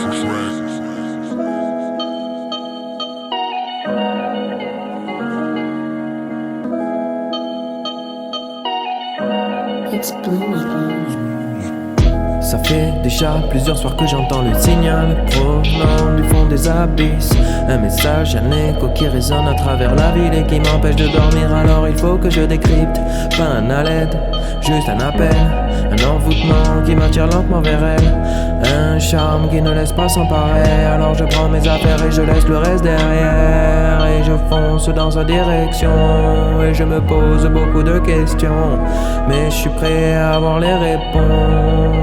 It's blue. Ça fait déjà plusieurs soirs que j'entends le signal provenant du fond des abysses. Un message, un écho qui résonne à travers la ville et qui m'empêche de dormir. Alors il faut que je décrypte, pas un à l'aide, juste un appel. Un envoûtement qui m'attire lentement vers elle. Un charme qui ne laisse pas s'emparer. Alors je prends mes affaires et je laisse le reste derrière. Et je fonce dans sa direction. Et je me pose beaucoup de questions, mais je suis prêt à avoir les réponses.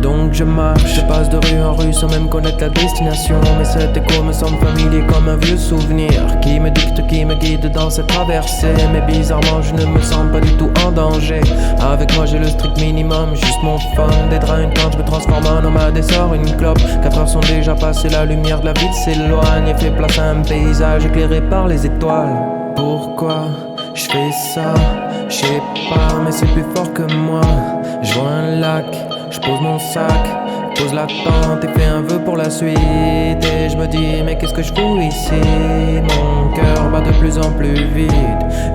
Donc je marche, je passe de rue en rue sans même connaître la destination. Mais cet écho me semble familier comme un vieux souvenir qui me dicte, qui me guide dans cette traversée. Mais bizarrement je ne me sens pas du tout en danger. Avec moi j'ai le strict minimum, juste mon fun. Des draps, une plante, je me transforme en nomade et sors une clope. 4 heures sont déjà passées, la lumière de la ville s'éloigne et fait place à un paysage éclairé par les étoiles. Pourquoi je fais ça? Je sais pas, mais c'est plus fort que moi. Je vois un lac, je pose mon sac, pose la tente et fais un vœu pour la suite. Et je me dis mais qu'est-ce que je fous ici? Mon cœur bat de plus en plus vite.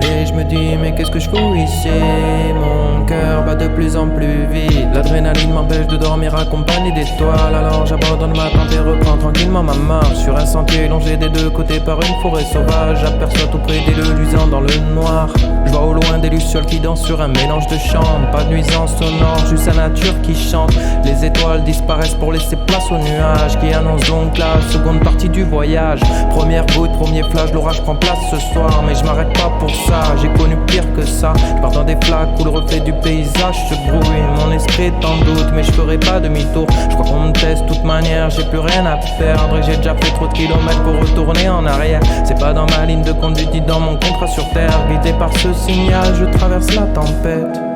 Et je me dis mais qu'est-ce que je fous ici? Mon cœur bat de plus en plus vite. L'adrénaline m'empêche de dormir accompagné d'étoiles. Alors j'abandonne ma tente et reprends tranquillement ma marche sur un sentier longé des deux côtés par une forêt sauvage. J'aperçois tout près des lieux luisants dans le noir. Je vois au loin des lucioles qui dansent sur un mélange de chants. Pas de nuisance sonore, juste la nature qui chante. Les étoiles disparaissent pour laisser place aux nuages qui annoncent donc la seconde partie du voyage. Première goutte, premier flash, l'orage prend place ce soir. Mais je m'arrête pas pour ça, j'ai connu pire que ça. Je pars dans des flaques où le reflet du paysage se brouille. Mon esprit est en doute mais je ferai pas demi-tour. Je crois qu'on me teste de toute manière, j'ai plus rien à perdre. Et j'ai déjà fait trop de kilomètres pour retourner en arrière. C'est pas dans ma ligne de conduite ni dans mon contrat sur terre. Guidé par ce signal, je traverse la tempête.